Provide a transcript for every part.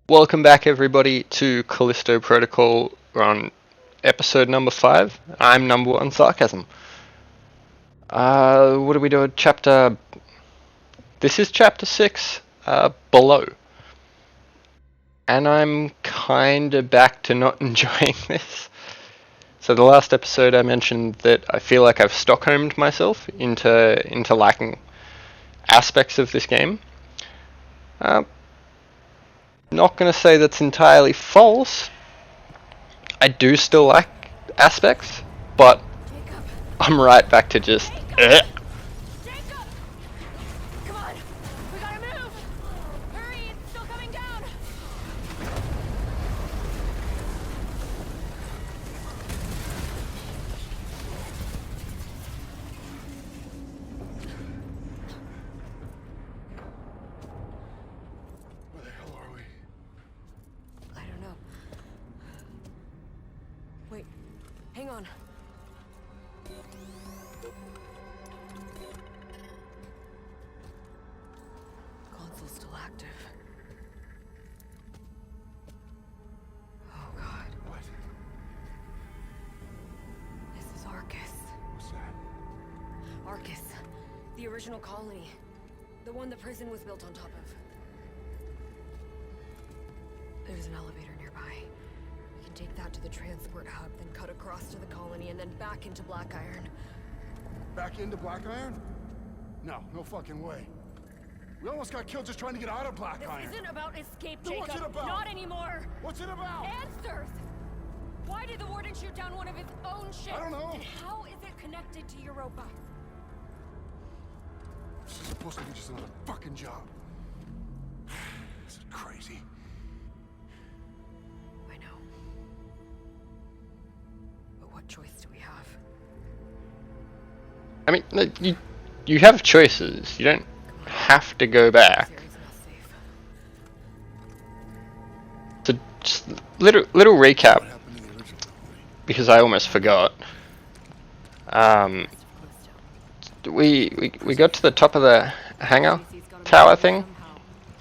Welcome back, everybody, to Callisto Protocol. We're on episode number 5. I'm number 1 Sarcasm. What do we do? Chapter. This is chapter 6, Below. And I'm kinda back to not enjoying this. So, the last episode I mentioned that I feel like I've Stockholmed myself into liking aspects of this game. Not going to say that's entirely false. I do still like aspects, but I'm right back to just. Jacob! Come on! We gotta move! Hurry, it's still coming down! Where the hell are we? I don't know. Wait, hang on. Console's still active. Oh god. What? This is Arcus. What's that? Arcus. The original colony. The one the prison was built on top of. There's an elevator nearby. We can take that to the transport hub, then cut across to the colony, and then back into Blackiron. Back into Blackiron? No, no fucking way. We almost got killed just trying to get out of This Blackiron. isn't about escape, Then Jacob. what's it about? Not anymore. What's it about? Answers! Why did the warden shoot down one of his own ships? I don't know. And how is it connected to Europa? This is supposed to be just another fucking job. This is crazy. I know. But what choice do we have? I mean, no, you have choices. You don't have to go back. This area's not safe. So, just little recap, What happened to the original colony? because I almost forgot. Callisto. We got to the top of the hangar Casey's gotta be tower there thing, somehow,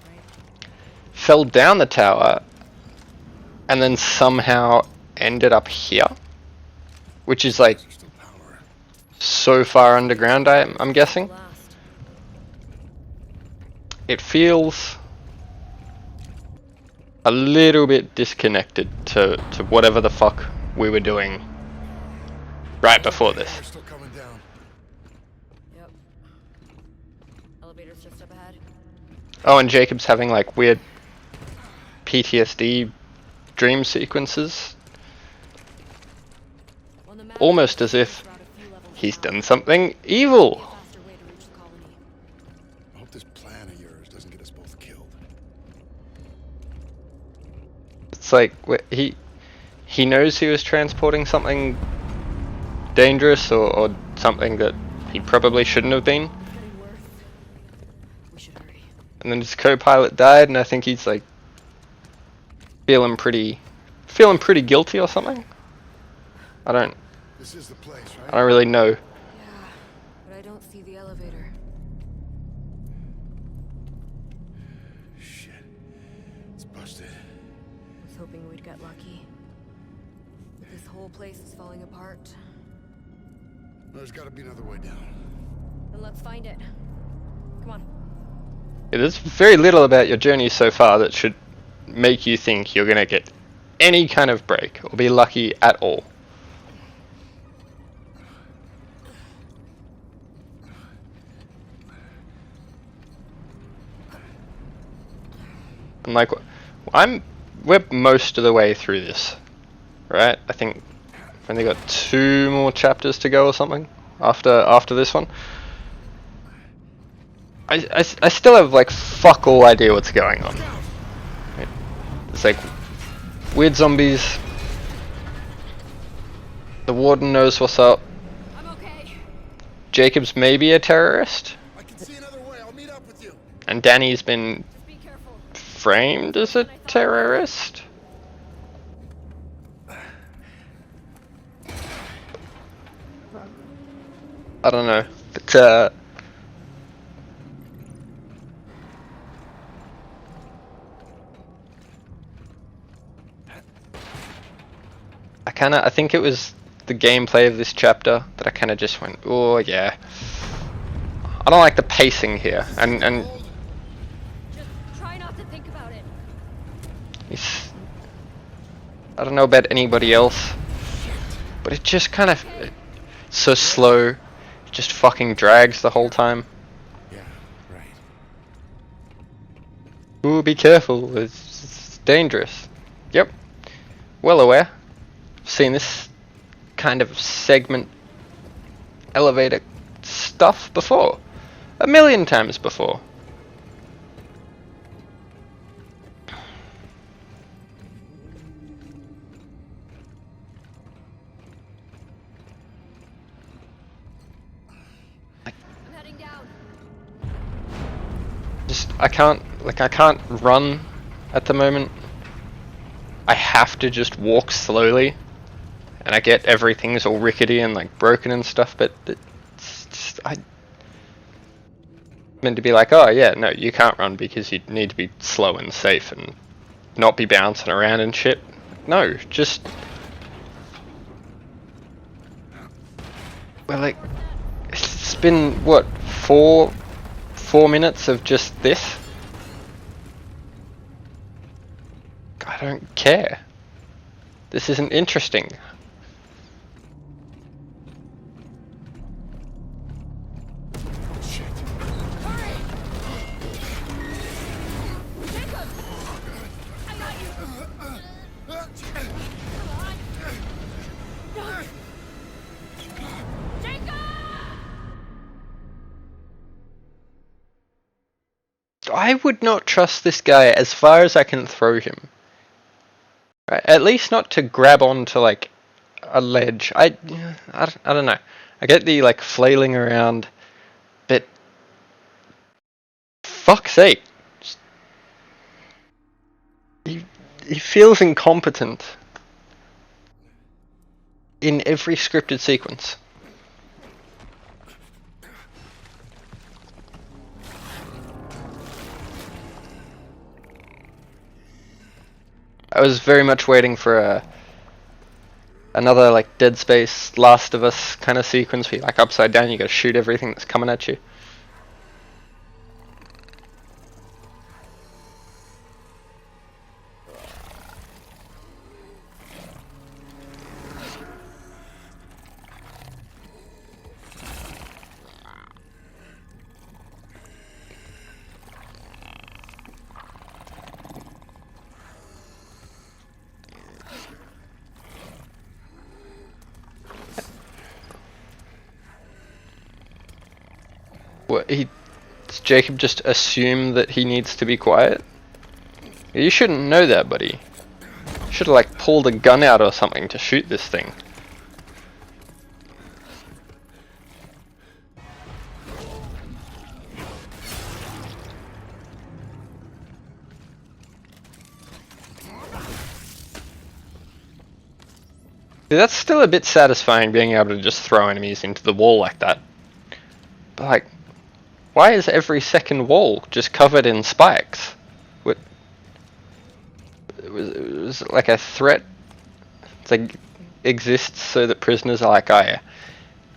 right? fell down the tower, and then somehow ended up here, which is like There's still power. so far underground. I'm guessing Last. it feels a little bit disconnected to whatever the fuck we were doing right before this. Power's still coming down. Yep. Elevator's just up ahead. Oh, and Jacob's having like weird PTSD dream sequences, On the map, almost as if route a few levels he's down. done something evil. Faster way to reach the colony. I hope this plan of yours doesn't get us both killed. It's like he knows he was transporting something dangerous or something that he probably shouldn't have been, It's getting worse. We should hurry. and then his co-pilot died, and I think he's like feeling pretty guilty or something. I don't This is the place, I right? don't really know. Yeah, but I don't see the elevator. Shit. It's busted. Was hoping we'd get lucky. But this whole place is falling apart. There's gotta be another way down. Then let's find it. Come on. There's very little about your journey so far that should make you think you're gonna get any kind of break or be lucky at all. And like, we're most of the way through this, right? I think we've only got 2 more chapters to go or something after this one. I still have like fuck all idea what's going on. It's like weird zombies. The warden knows what's up. I'm okay. Jacob's maybe a terrorist, I can see another way. I'll meet up with you. and Danny's been Just be careful. framed as a terrorist. I don't know, but I think it was the gameplay of this chapter that I kind of just went, oh yeah. I don't like the pacing here, and Just try not to think about it. it's, I don't know about anybody else, but it just kind of so slow, it just fucking drags the whole time. Yeah, right. Ooh, be careful, it's dangerous. Yep, well aware. Seen this kind of segment elevator stuff before. A million times before. I'm heading down. Just, I can't run at the moment. I have to just walk slowly. And I get everything's all rickety and like broken and stuff, but it's just, I meant to be like, oh yeah, no, you can't run because you need to be slow and safe and not be bouncing around and shit. No, just, well, like, it's been what, four minutes of just this. I don't care. This isn't interesting. Shit. Hurry! Jacob! I got you! Come on! No! Jacob! I would not trust this guy as far as I can throw him. Right, at least not to grab onto like a ledge. I don't know. I get the like flailing around, but fuck's sake, he feels incompetent in every scripted sequence. I was very much waiting for another like Dead Space, Last of Us kind of sequence where you're like upside down, you gotta shoot everything that's coming at you. What, does Jacob just assume that he needs to be quiet? You shouldn't know that, buddy. You should have like pulled a gun out or something to shoot this thing. See, that's still a bit satisfying, being able to just throw enemies into the wall like that. But like, why is every second wall just covered in spikes? What? It was like a threat. It's like exists so that prisoners are like, oh yeah,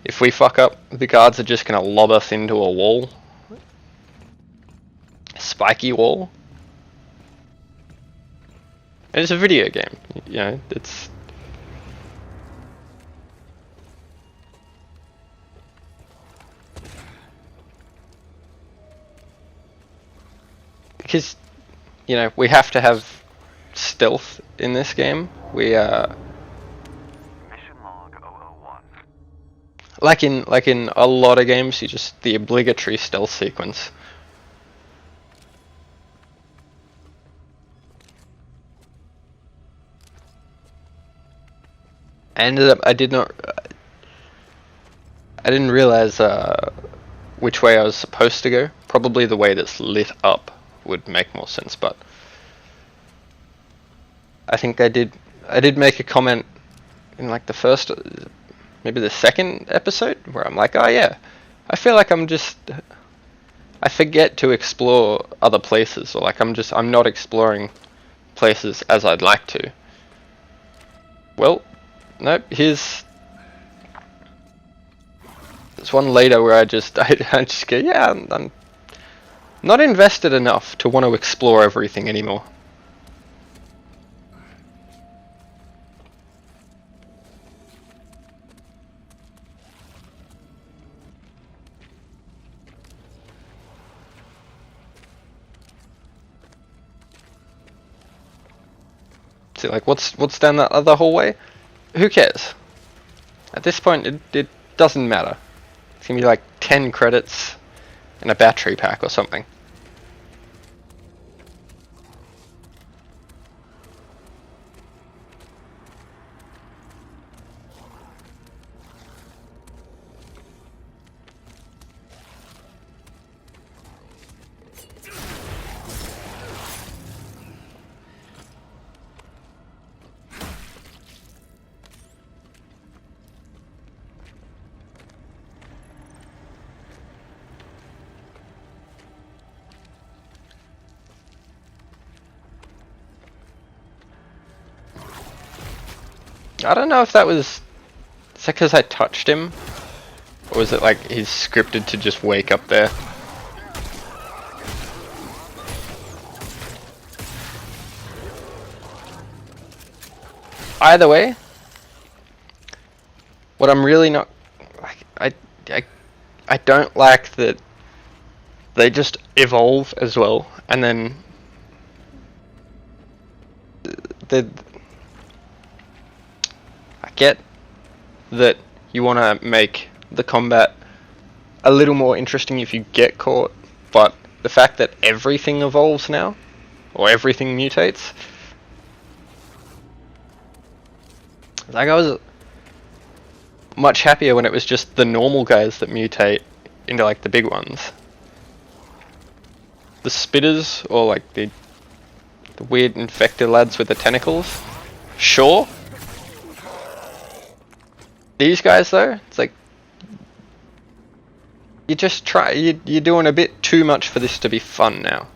if we fuck up, the guards are just gonna lob us into a wall, a spiky wall. And it's a video game, you know. It's because, you know, we have to have stealth in this game. We Mission log 001. like in a lot of games, you just the obligatory stealth sequence. I didn't realize which way I was supposed to go. Probably the way that's lit up would make more sense, but I think I did make a comment in like the first, maybe the second episode, where I'm like, oh yeah, I feel like I forget to explore other places, or like I'm not exploring places as I'd like to. Well, Nope, there's one later where I just go, yeah, I'm not invested enough to want to explore everything anymore. See, like, what's down that other hallway? Who cares? At this point, it doesn't matter. It's gonna be like 10 credits and a battery pack or something. I don't know if that was... Is that because I touched him? Or was it like he's scripted to just wake up there? Either way, what I'm really not... I don't like that they just evolve as well, and then... I get that you want to make the combat a little more interesting if you get caught, but the fact that everything evolves now, or everything mutates, like I was much happier when it was just the normal guys that mutate into like the big ones. The spitters, or like the weird infected lads with the tentacles, sure. These guys though, it's like you just try. You're doing a bit too much for this to be fun now.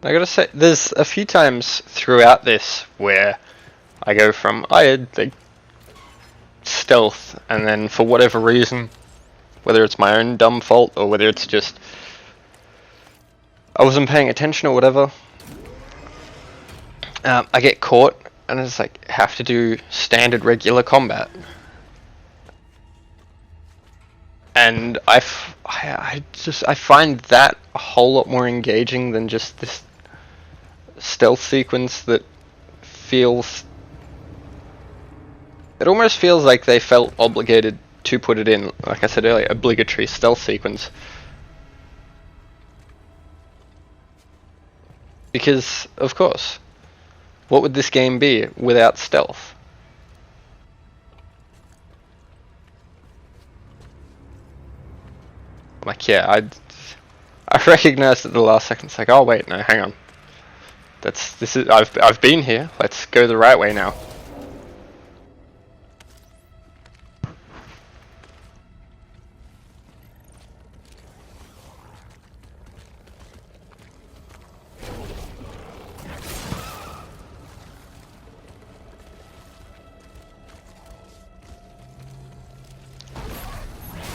I gotta say, there's a few times throughout this where I go from, I had the stealth, and then for whatever reason, whether it's my own dumb fault or whether it's just I wasn't paying attention or whatever, I get caught and it's like have to do standard regular combat. And I find that a whole lot more engaging than just this stealth sequence that feels... It almost feels like they felt obligated to put it in, like I said earlier, obligatory stealth sequence. Because, of course, what would this game be without stealth? Like, yeah, I recognized at the last second. It's like, oh wait, no, hang on. I've been here. Let's go the right way now.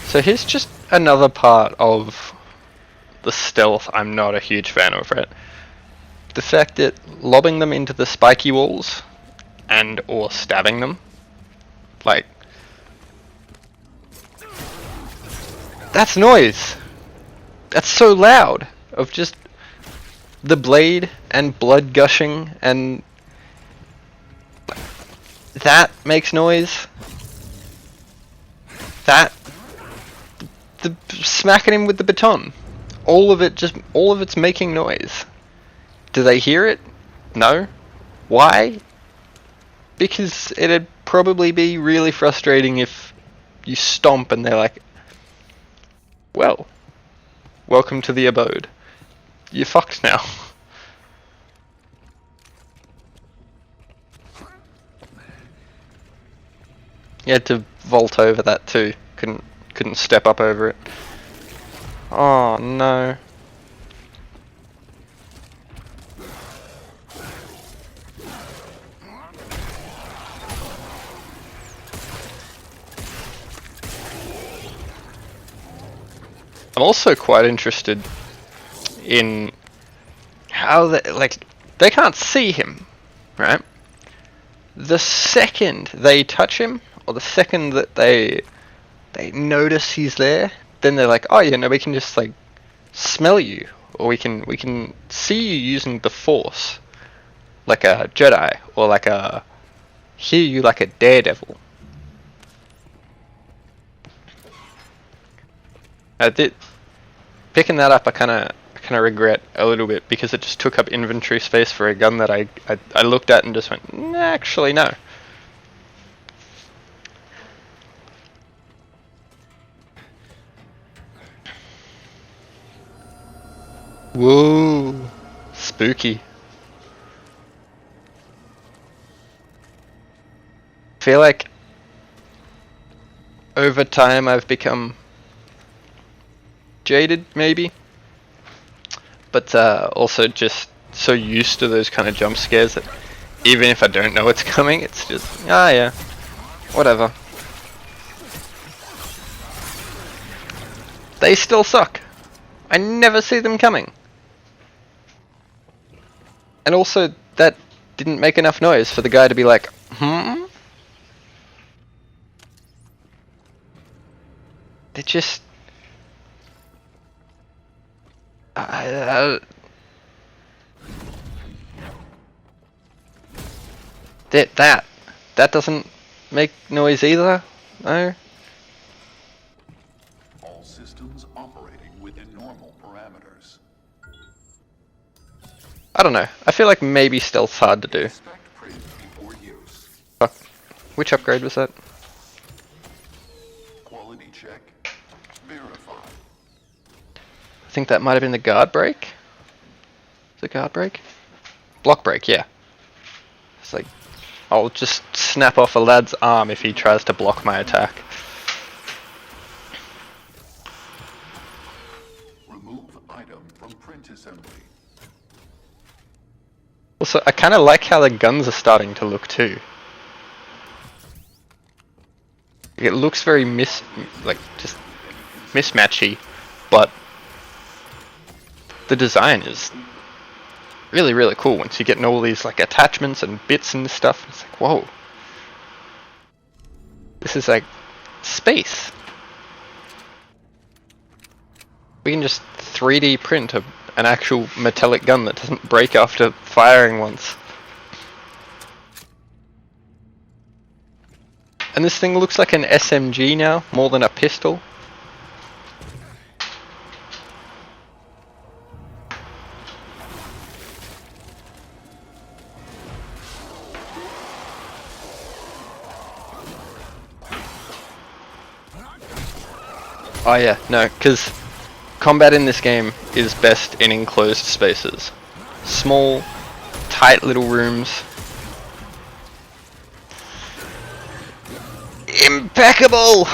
So here's just another part of the stealth I'm not a huge fan of, right? The fact that lobbing them into the spiky walls and or stabbing them, like, that's noise. That's so loud of just the blade and blood gushing, and that makes noise. That the smacking him with the baton, all of it's making noise. Do they hear it? No. Why? Because it'd probably be really frustrating if you stomp and they're like, well, welcome to the abode. You're fucked now. You had to vault over that too. Couldn't step up over it. Oh no. I'm also quite interested in how they can't see him, right? The second they touch him, or the second that they notice he's there, then they're like, oh yeah, no, we can just like smell you, or we can see you using the Force, like a Jedi, or like hear you like a daredevil. Picking that up, I kind of regret a little bit because it just took up inventory space for a gun that I looked at and just went, nah, actually no. Whoa, spooky. I feel like over time I've become jaded, maybe, but also just so used to those kind of jump scares that even if I don't know what's coming, it's just, ah yeah, whatever. They still suck. I never see them coming. And also, that didn't make enough noise for the guy to be like, hmm? They just... that doesn't make noise either, no? All systems operating within normal parameters. I don't know, I feel like maybe stealth's hard to do. Inspect print before use. Fuck. Which upgrade was that? Quality check. Verify. I think that might have been the guard break. The guard break? Block break, yeah. It's like, I'll just snap off a lad's arm if he tries to block my attack. Remove item from print assembly. Also, I kind of like how the guns are starting to look too. It looks very just mismatchy, but the design is really, really cool once you get all these like attachments and bits and stuff. It's like, whoa. This is like space. We can just 3D print an actual metallic gun that doesn't break after firing once. And this thing looks like an SMG now, more than a pistol. Oh yeah, no, because combat in this game is best in enclosed spaces. Small, tight little rooms. Impeccable!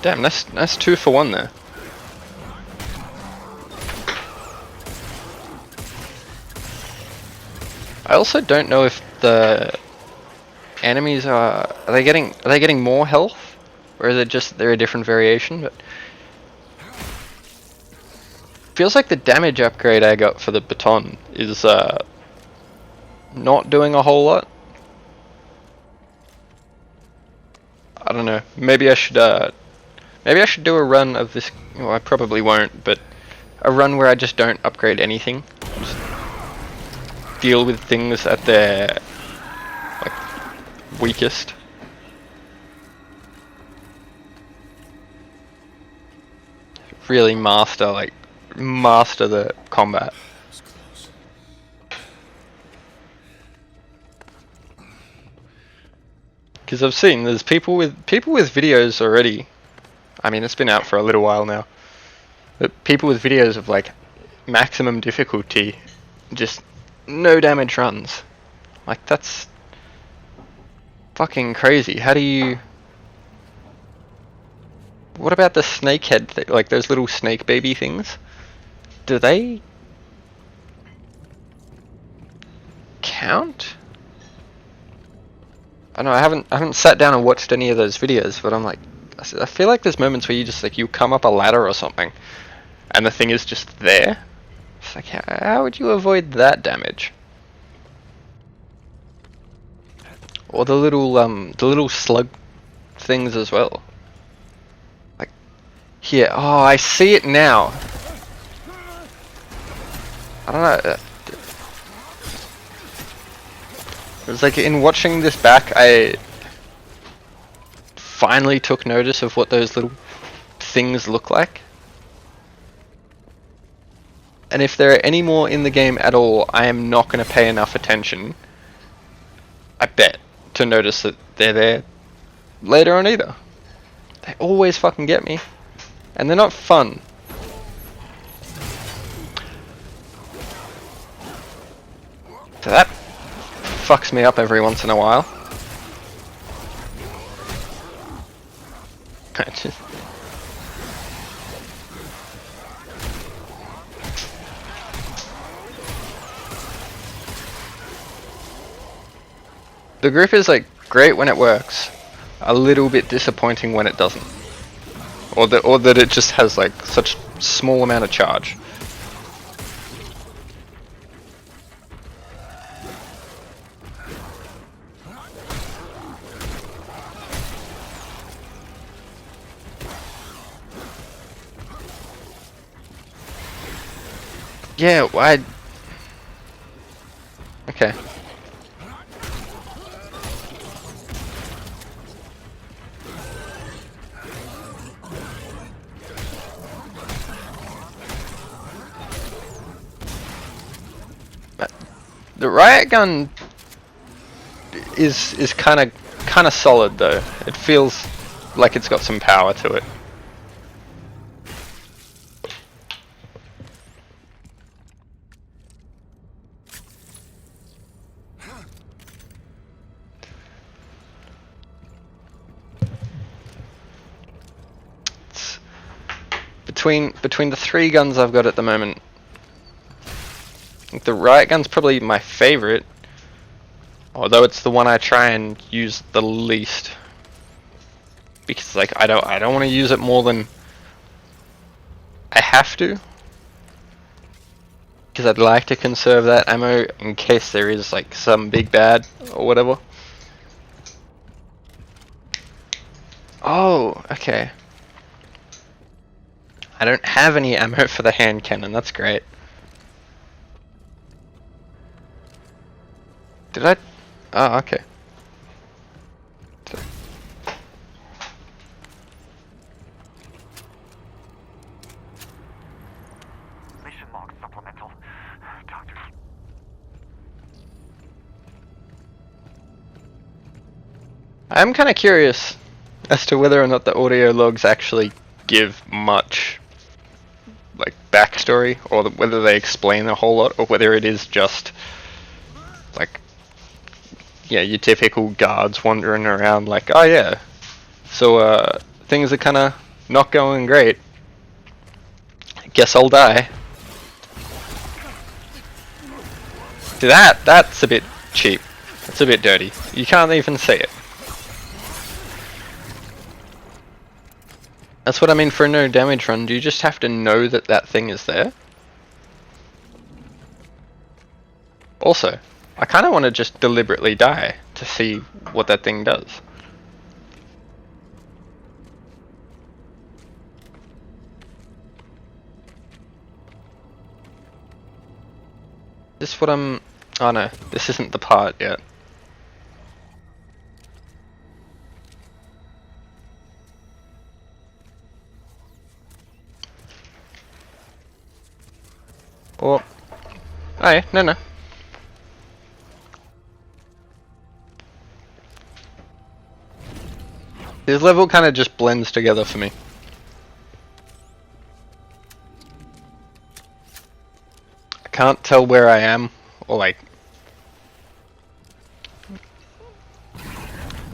Damn, that's 2 for 1 there. I also don't know if the enemies are they getting more health, or is it just they're a different variation? But feels like the damage upgrade I got for the baton is not doing a whole lot. I don't know. Maybe I should do a run of this. Well, I probably won't, but a run where I just don't upgrade anything. Just deal with things at their like weakest. Really master like master the combat. Because I've seen there's people with videos already. I mean, it's been out for a little while now. But people with videos of like maximum difficulty, just no damage runs. Like that's fucking crazy. How do you? What about the snake head? Like those little snake baby things? Do they count? I know I haven't sat down and watched any of those videos, but I'm like, I feel like there's moments where you just like you come up a ladder or something, and the thing is just there. It's like how would you avoid that damage? Or the little slug things as well. Like here, oh, I see it now. I don't know. It was like in watching this back, I finally took notice of what those little things look like. And if there are any more in the game at all, I am not going to pay enough attention, I bet, to notice that they're there later on either. They always fucking get me. And they're not fun. So that fucks me up every once in a while. The grip is like great when it works, a little bit disappointing when it doesn't, or that it just has like such small amount of charge. Yeah, why? Okay. The riot gun is kind of solid though. It feels like it's got some power to it. It's between the three guns I've got at the moment, the riot gun's probably my favorite, although it's the one I try and use the least, because like I don't want to use it more than I have to, because I'd like to conserve that ammo in case there is like some big bad or whatever. Oh, okay. I don't have any ammo for the hand cannon, that's great. Did I? Oh, okay. Mission log supplemental. Doctor. I'm kind of curious as to whether or not the audio logs actually give much like backstory, or whether they explain a whole lot, or whether it is just like, yeah, your typical guards wandering around like, oh yeah, so things are kind of not going great. I guess I'll die. See that's a bit cheap. That's a bit dirty. You can't even see it. That's what I mean for a no damage run. Do you just have to know that that thing is there? Also, I kind of want to just deliberately die to see what that thing does. This what I'm... Oh no, this isn't the part yet. Or... Oh yeah, no. This level kind of just blends together for me. I can't tell where I am, or like...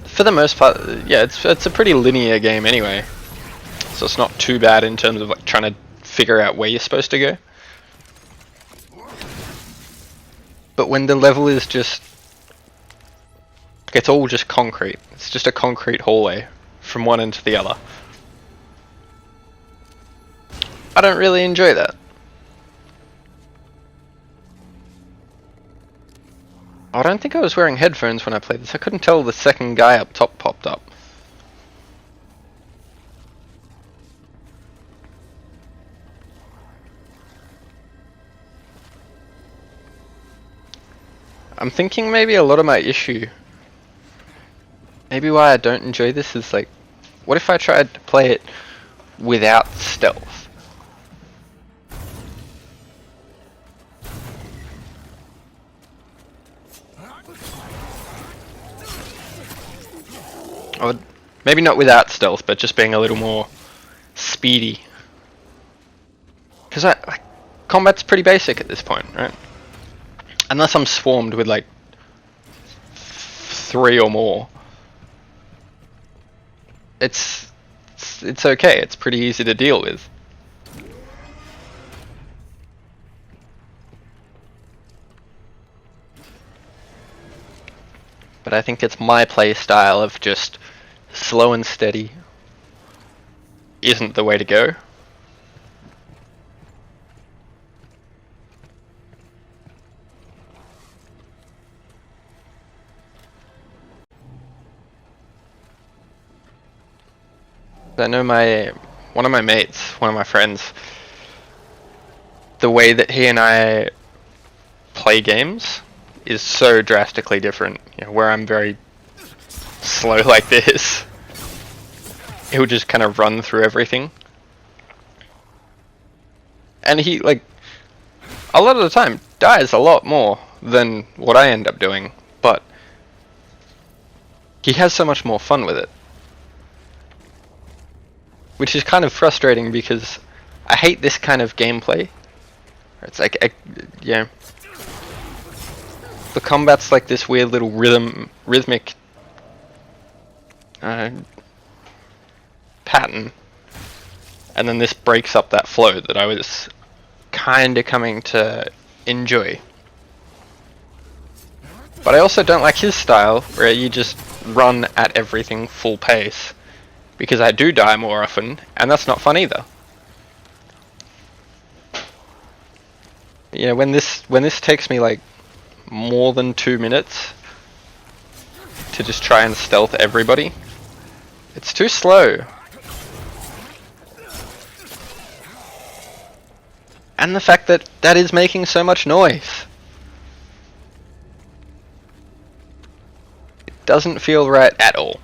For the most part, yeah, it's a pretty linear game anyway. So it's not too bad in terms of like trying to figure out where you're supposed to go. But when the level is just... it's all just concrete. It's just a concrete hallway from one end to the other. I don't really enjoy that. I don't think I was wearing headphones when I played this. I couldn't tell the second guy up top popped up. I'm thinking maybe a lot of my issue, maybe why I don't enjoy this is like, what if I tried to play it without stealth? Or maybe not without stealth, but just being a little more speedy. Because like, combat's pretty basic at this point, right? Unless I'm swarmed with like 3 or more. It's okay, it's pretty easy to deal with. But I think it's my play style of just slow and steady isn't the way to go. I know one of my mates, one of my friends, the way that he and I play games is so drastically different. You know, where I'm very slow like this, he'll just kind of run through everything. And he, like, a lot of the time dies a lot more than what I end up doing, but he has so much more fun with it. Which is kind of frustrating because I hate this kind of gameplay. It's like, yeah. The combat's like this weird little rhythmic pattern. And then this breaks up that flow that I was kinda coming to enjoy. But I also don't like his style, where you just run at everything full pace. Because I do die more often, and that's not fun either. You know, when this takes me like more than 2 minutes to just try and stealth everybody, it's too slow. And the fact that that is making so much noise. It doesn't feel right at all.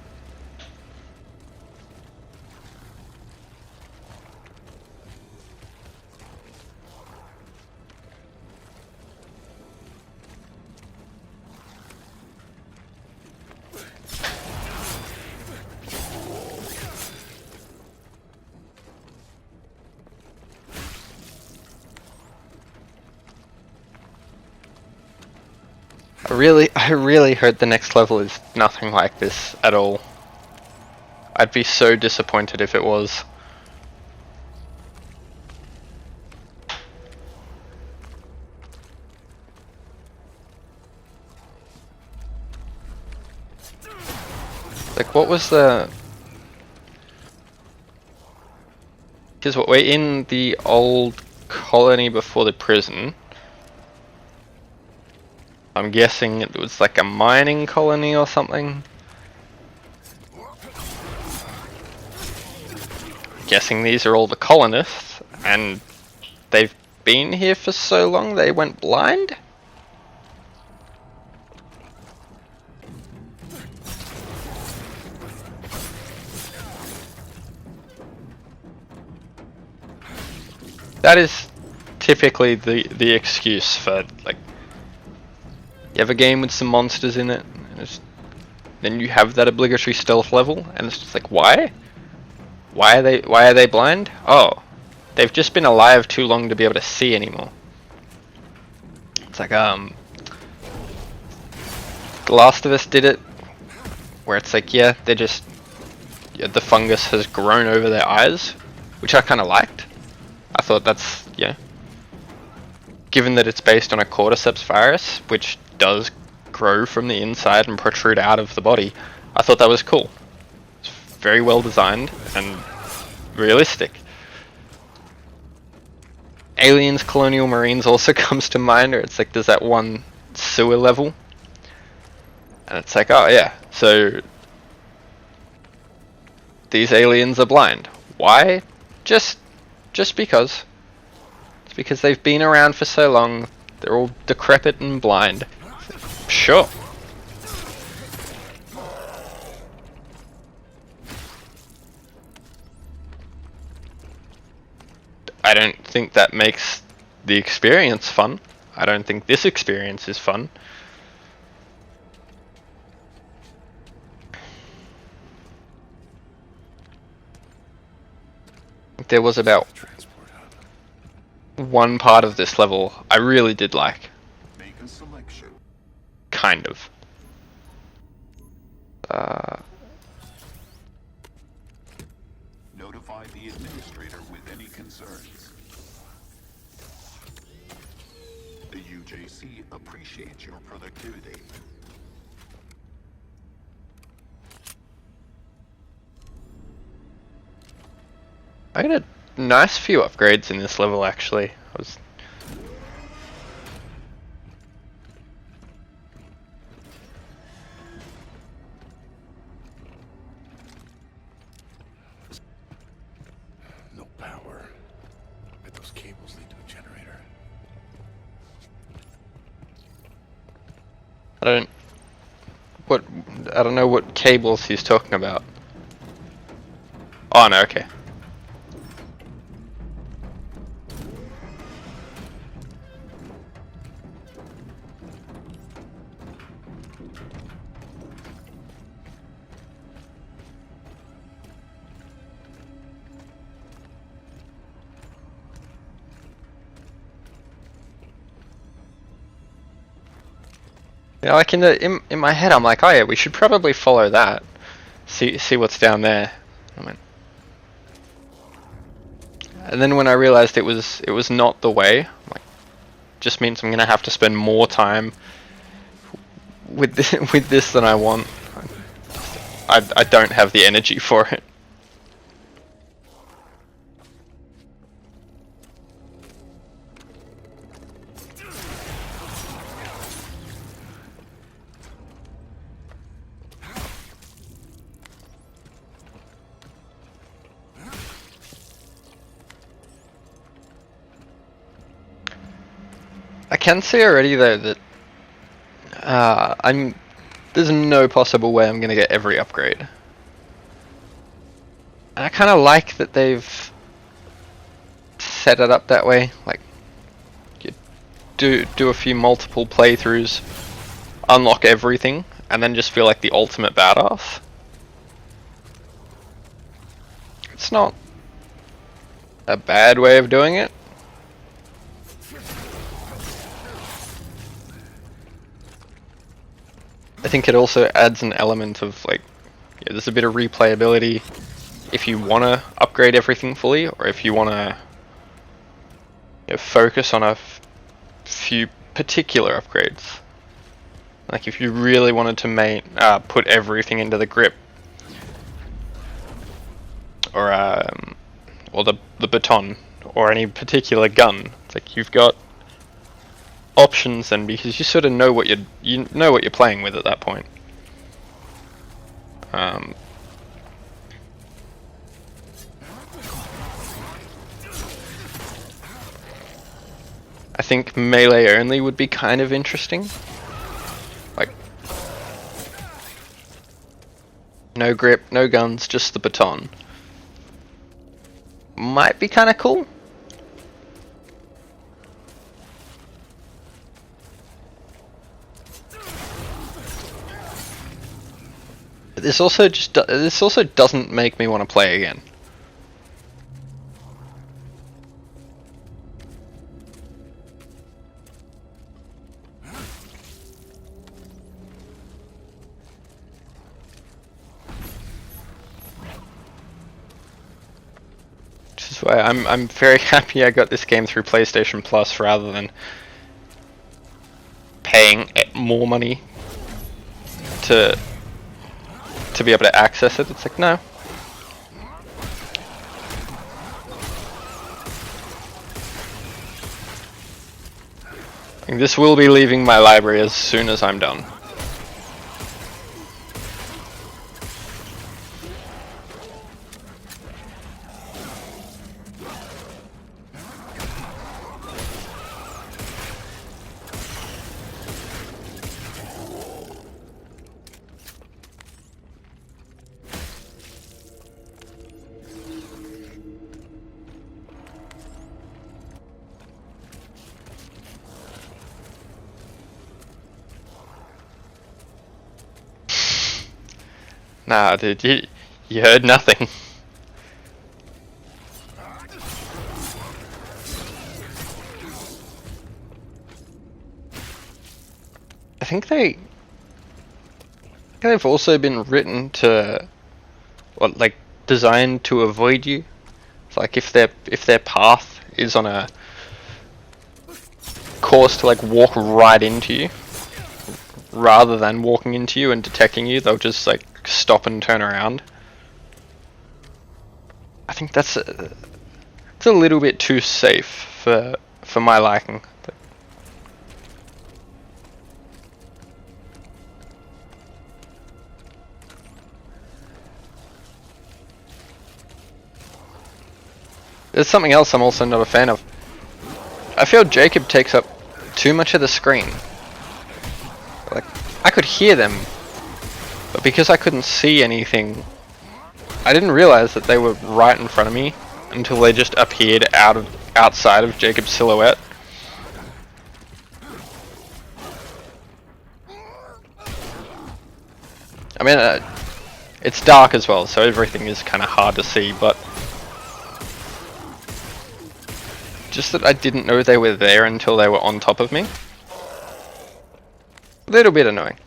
I really hope the next level is nothing like this at all. I'd be so disappointed if it was. Like, what was the... Because what, we're in the old colony before the prison. I'm guessing it was like a mining colony or something. Guessing these are all the colonists, and they've been here for so long they went blind? That is typically the excuse for, like, you have a game with some monsters in it, and then you have that obligatory stealth level, and it's just like, why? Why are they blind? Oh, they've just been alive too long to be able to see anymore. It's like, The Last of Us did it, where it's like, yeah, they're just, yeah, the fungus has grown over their eyes, which I kind of liked. I thought that's, yeah, given that it's based on a cordyceps virus, which does grow from the inside and protrude out of the body, I thought that was cool. It's very well designed and realistic. Aliens, Colonial Marines also comes to mind, or it's like there's that one sewer level, and it's like, oh yeah, so these aliens are blind. Why? Just because. It's because they've been around for so long, they're all decrepit and blind. Sure. I don't think that makes the experience fun. I don't think this experience is fun. There was about one part of this level I really did like. Make a selection. Kind of. Notify the administrator with any concerns. The UJC appreciates your productivity. I got a nice few upgrades in this level, actually. No power. Bet those cables lead to a generator. I don't know what cables he's talking about. Oh no, okay. Yeah, like in my head, I'm like, oh yeah, we should probably follow that. See what's down there. And then when I realized it was not the way, I'm like, just means I'm gonna have to spend more time with this than I want. I don't have the energy for it. I can see already though that there's no possible way I'm gonna get every upgrade. And I kind of like that they've set it up that way. Like, you do a few multiple playthroughs, unlock everything, and then just feel like the ultimate badass. It's not a bad way of doing it. I think it also adds an element of, like, yeah, there's a bit of replayability if you want to upgrade everything fully, or if you want to focus on a few particular upgrades. Like if you really wanted to put everything into the grip, or the baton, or any particular gun. It's like you've got options then, because you sort of know what you're playing with at that point. I think melee only would be kind of interesting. Like, no grip, no guns, just the baton. Might be kind of cool. But this also doesn't make me want to play again. Which is why I'm very happy I got this game through PlayStation Plus rather than paying more money to be able to access it. It's like, no. And this will be leaving my library as soon as I'm done. Nah, dude, you heard nothing. I think they've also been written to, what, like, designed to avoid you. It's like if their path is on a course to like walk right into you, rather than walking into you and detecting you, they'll just like stop and turn around. I think it's a little bit too safe for my liking. There's something else I'm also not a fan of. I feel Jacob takes up too much of the screen. Like, I could hear them, but because I couldn't see anything, I didn't realize that they were right in front of me until they just appeared outside of Jacob's silhouette. I mean, it's dark as well, so everything is kind of hard to see, but just that I didn't know they were there until they were on top of me. A little bit annoying.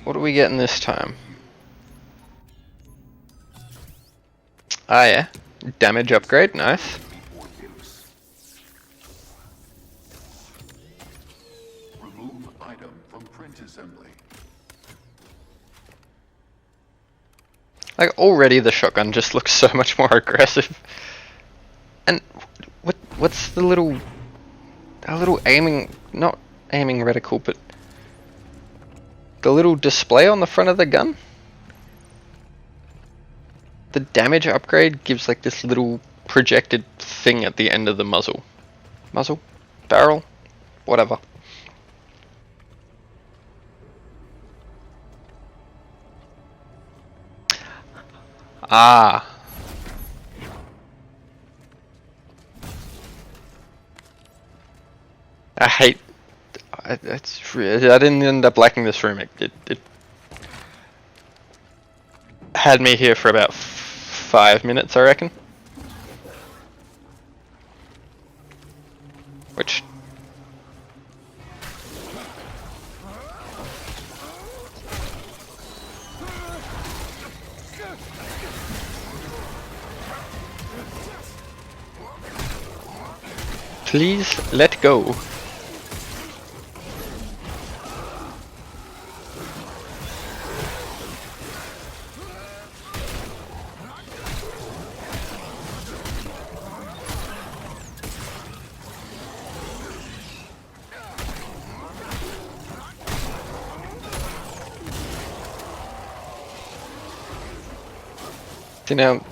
What are we getting this time? Ah yeah, damage upgrade, nice. Remove item from print assembly. Like, already the shotgun just looks so much more aggressive. And what's the little aiming, not aiming reticle, but the little display on the front of the gun? The damage upgrade gives like this little projected thing at the end of the muzzle. Muzzle? Barrel? Whatever. Ah. I hate... I didn't end up liking this room. It had me here for about 5 minutes, I reckon. Which... Please let go. See now.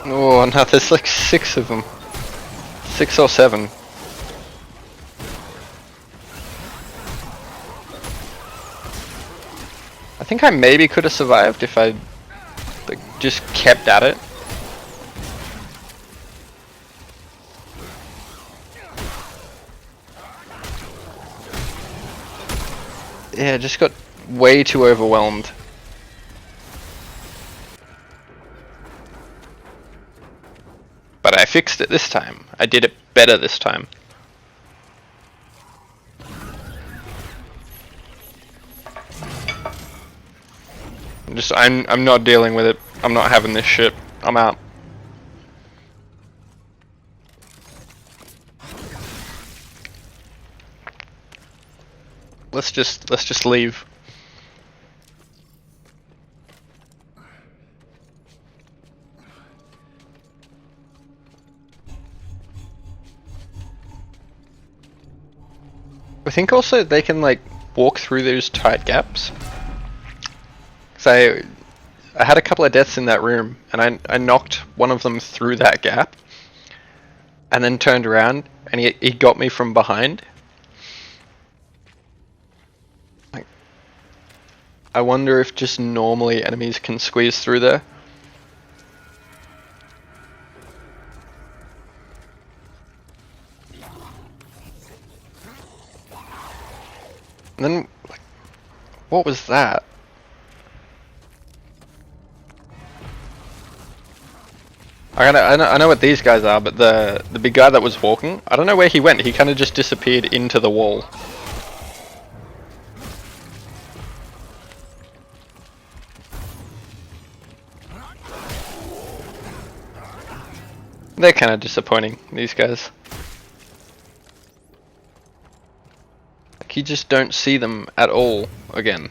Oh no, there's like 6 of them. 6 or 7. I think I maybe could have survived if I like just kept at it. Yeah, just got way too overwhelmed. But I fixed it this time. I did it better this time. I'm not dealing with it. I'm not having this shit. I'm out. Let's just leave. I think also they can like walk through those tight gaps. So I had a couple of deaths in that room, and I knocked one of them through that gap, and then turned around, and he got me from behind. Like, I wonder if just normally enemies can squeeze through there. And then, like, what was that? I know what these guys are, but the big guy that was walking, I don't know where he went. He kind of just disappeared into the wall. They're kind of disappointing, these guys. Like, you just don't see them at all again.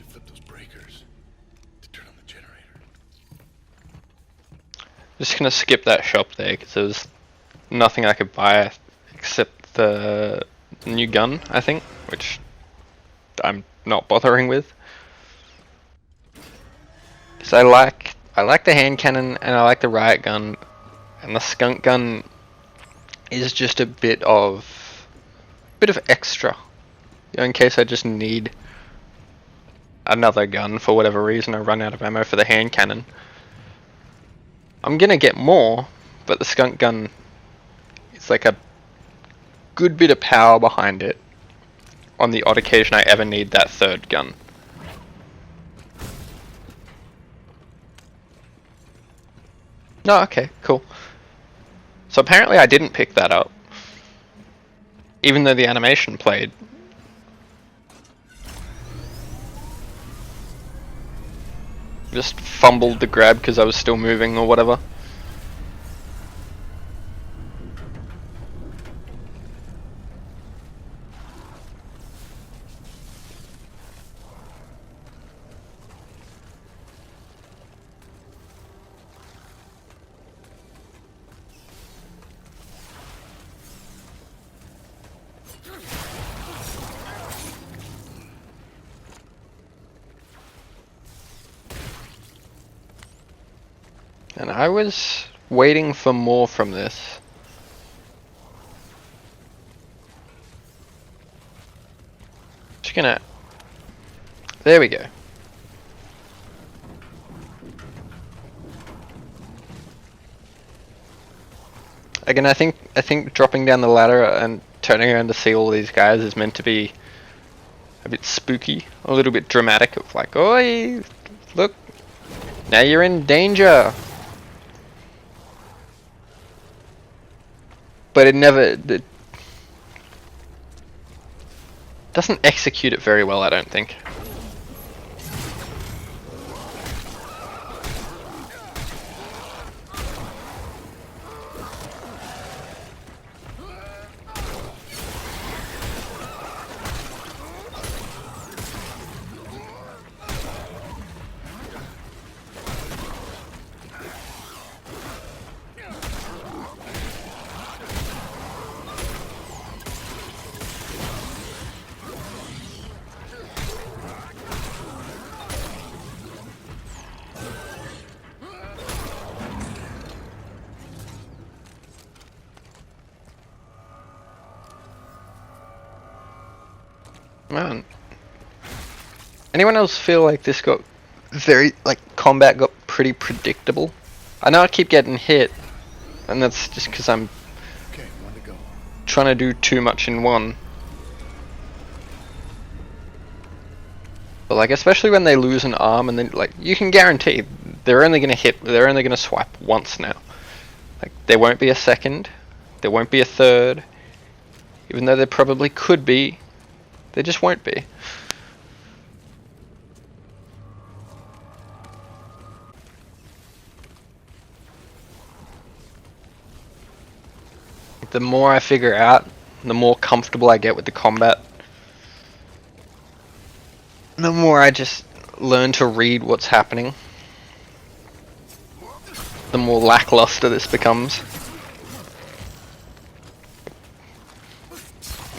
Flip those breakers to turn on the generator. Just gonna skip that shop there because there was nothing I could buy except the new gun, I think, which I'm not bothering with. So I like the hand cannon and I like the riot gun, and the skunk gun is just a bit of extra, you know, in case I just need another gun for whatever reason. I run out of ammo for the hand cannon. I'm gonna get more, but the skunk gun is like a good bit of power behind it on the odd occasion I ever need that third gun. No, okay, cool. So apparently I didn't pick that up, even though the animation played. Just fumbled the grab because I was still moving or whatever. And I was waiting for more from this. Just gonna... There we go. Again, I think dropping down the ladder and turning around to see all these guys is meant to be a bit spooky, a little bit dramatic of like, oi, Look, now you're in danger. But it doesn't execute it very well, I don't think. Man. Anyone else feel like this got combat got pretty predictable? I know I keep getting hit, and that's just because I'm Okay, one to go. trying to do too much in one. But like, especially when they lose an arm, and then like, you can guarantee they're only gonna swipe once now. Like, there won't be a second, there won't be a third, even though there probably could be. They just won't be. The more I figure out, the more comfortable I get with the combat. The more I just learn to read what's happening, the more lackluster this becomes.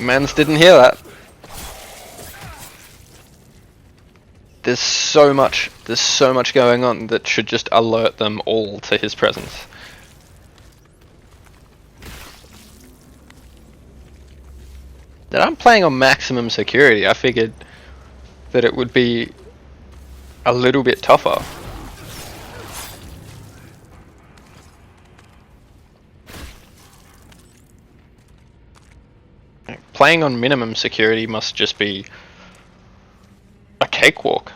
Mans didn't hear that. There's so much going on that should just alert them all to his presence. That I'm playing on maximum security, I figured that it would be a little bit tougher. Playing on minimum security must just be a cakewalk.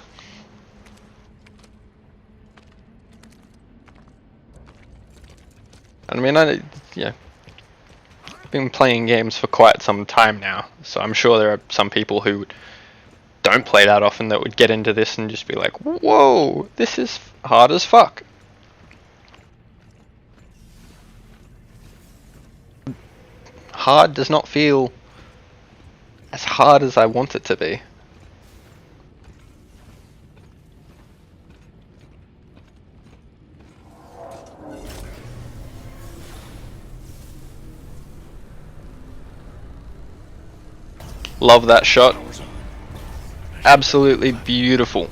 I mean, I've been playing games for quite some time now, so I'm sure there are some people who don't play that often that would get into this and just be like, whoa, this is hard as fuck. Hard does not feel as hard as I want it to be. Love that shot. Absolutely beautiful.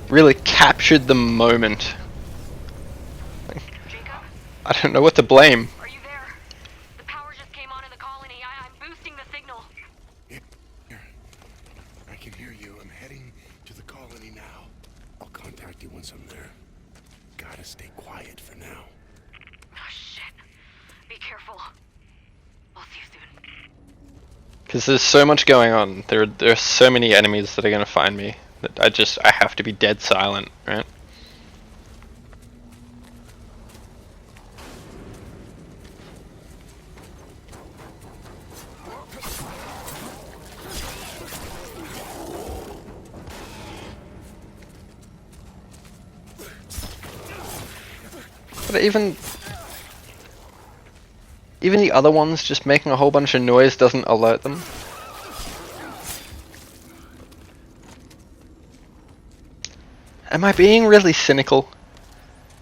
Really captured the moment. Jacob, I don't know what to blame. are you there? The power just came on in the colony. I'm boosting the signal. Here. I can hear you. I'm heading to the colony now. I'll contact you once I'm there. Gotta stay quiet for now. Oh shit. Be careful. We'll see you soon. Because there's so much going on. There are so many enemies that are going to find me that I have to be dead silent, right? But even the other ones just making a whole bunch of noise doesn't alert them. Am I being really cynical?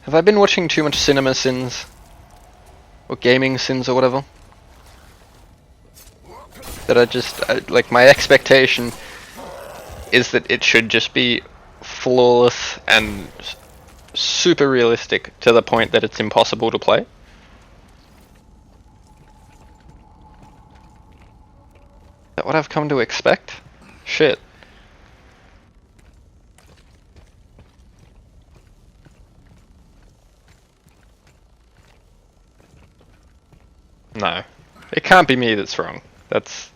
Have I been watching too much Cinema Sins? Or Gaming Sins or whatever? That like, my expectation is that it should just be flawless and super realistic to the point that it's impossible to play. Is that what I've come to expect? Shit. No. It can't be me that's wrong. That's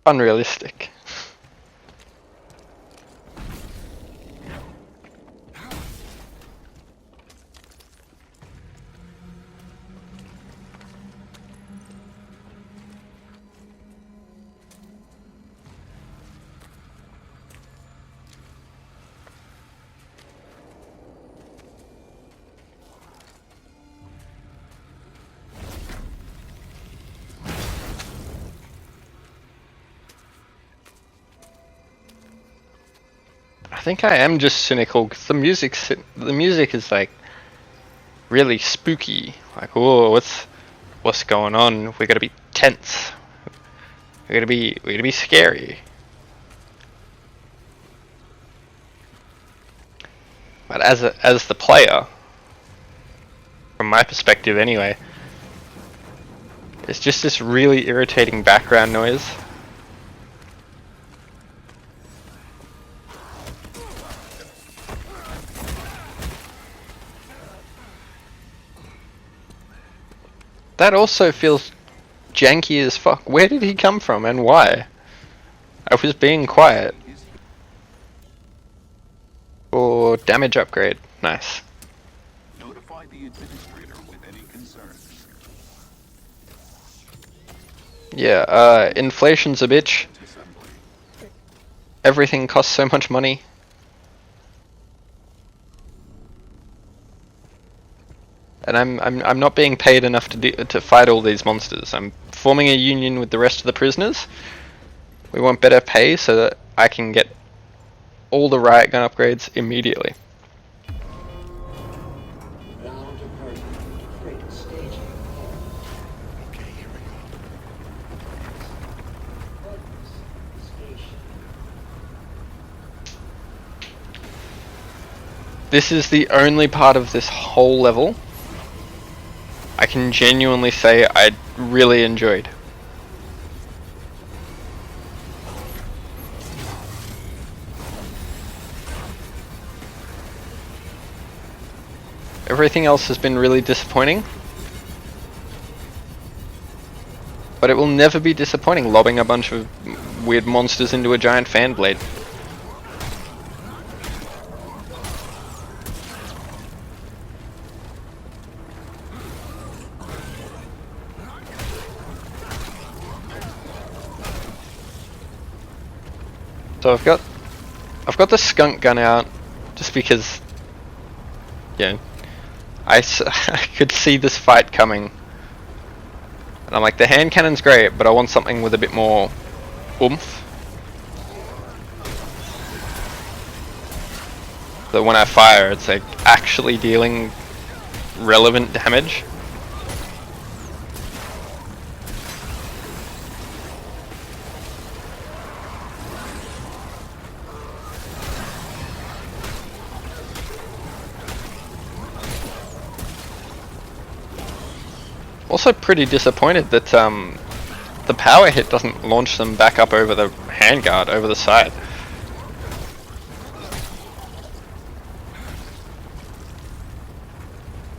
unrealistic. I think I am just cynical because the music is like really spooky. Like, oh, what's going on? We're gonna be tense. We're gonna be scary. But as the player, from my perspective anyway, it's just this really irritating background noise. That also feels janky as fuck. Where did he come from and why? I was being quiet. Or damage upgrade. Nice. Notify the administrator with any concerns. Yeah, inflation's a bitch. Assembly. Everything costs so much money. And I'm not being paid enough to fight all these monsters. I'm forming a union with the rest of the prisoners. We want better pay so that I can get all the riot gun upgrades immediately. Okay, here we go. This is the only part of this whole level I can genuinely say I really enjoyed. Everything else has been really disappointing. But it will never be disappointing lobbing a bunch of weird monsters into a giant fan blade. So I've got the skunk gun out just because, yeah, I could see this fight coming. And I'm like, the hand cannon's great, but I want something with a bit more oomph. So when I fire, it's like actually dealing relevant damage. Also pretty disappointed that the power hit doesn't launch them back up over the handguard, over the side.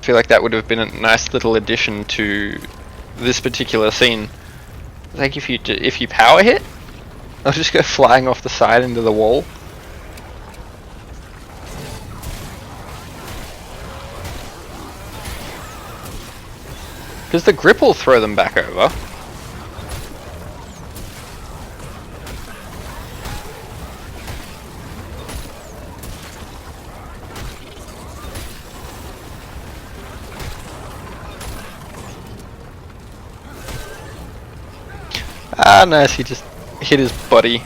I feel like that would have been a nice little addition to this particular scene. Like if you power hit, I'll just go flying off the side into the wall. Because the grip will throw them back over. Ah, nice, he just hit his body.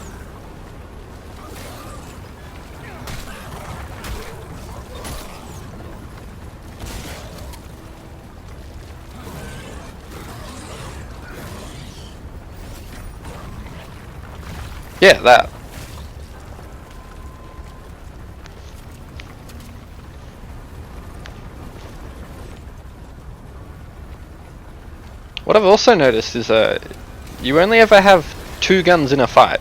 Yeah, that. What I've also noticed is you only ever have 2 guns in a fight.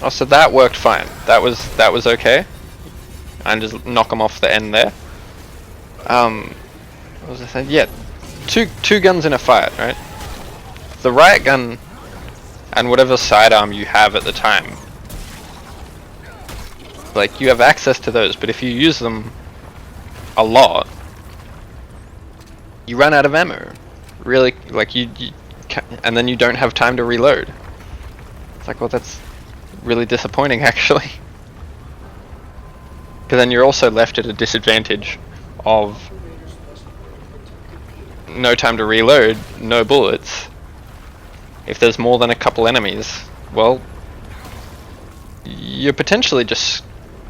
Oh, so that worked fine. That was okay. And just knock them off the end there. What was I saying? Yeah, two guns in a fight, right? The riot gun and whatever sidearm you have at the time, like you have access to those, but if you use them a lot, you run out of ammo. Really, like and then you don't have time to reload. It's like, well, that's really disappointing actually. Because then you're also left at a disadvantage of no time to reload, no bullets. if there's more than a couple enemies, well, you're potentially just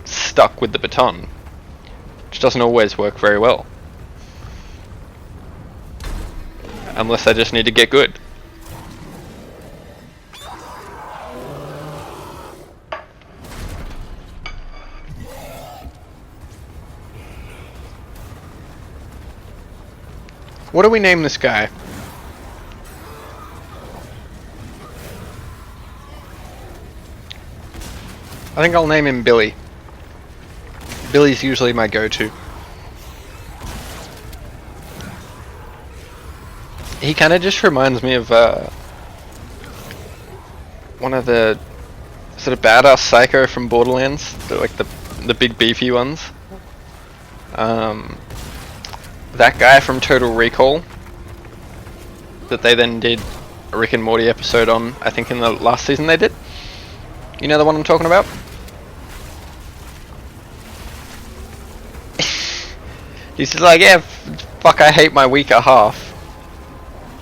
stuck with the baton, which doesn't always work very well. Unless I just need to get good. What do we name this guy? I think I'll name him Billy. Billy's usually my go-to. He kind of just reminds me of one of the sort of badass psycho from Borderlands, like the big beefy ones. That guy from Total Recall that they then did a Rick and Morty episode on, I think in the last season they did. You know the one I'm talking about? He's just like, yeah, fuck, I hate my weaker half.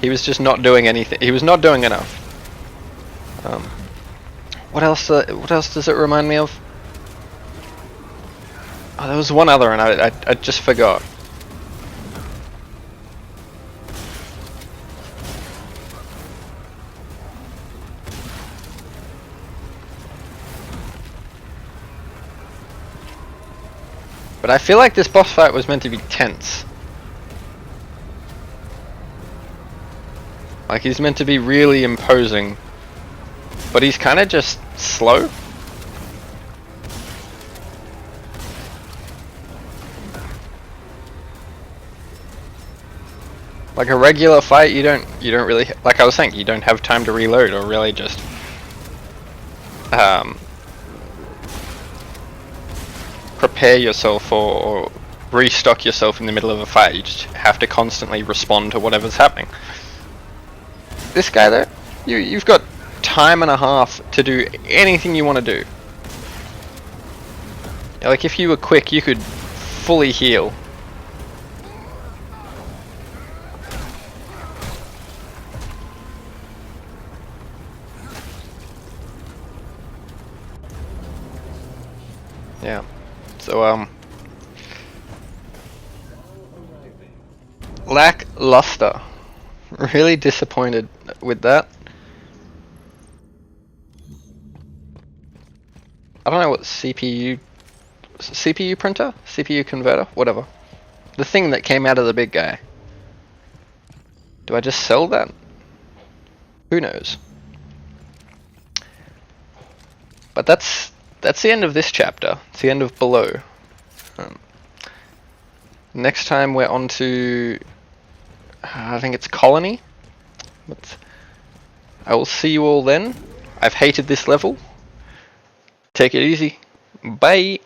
He was just not doing anything. He was not doing enough. What else does it remind me of? Oh, there was one other and I just forgot. But I feel like this boss fight was meant to be tense. Like he's meant to be really imposing, but he's kind of just slow. Like a regular fight, you don't really, like I was saying, you don't have time to reload or really just prepare yourself or restock yourself in the middle of a fight. You just have to constantly respond to whatever's happening. This guy though, you've got time and a half to do anything you want to do. Like if you were quick, you could fully heal. Yeah. So lackluster. Really disappointed with that. I don't know what CPU printer? CPU converter? Whatever. The thing that came out of the big guy. Do I just sell that? Who knows? But that's the end of this chapter. It's the end of Below. Next time we're on to I think it's Colony. But I will see you all then. I've hated this level. Take it easy. Bye.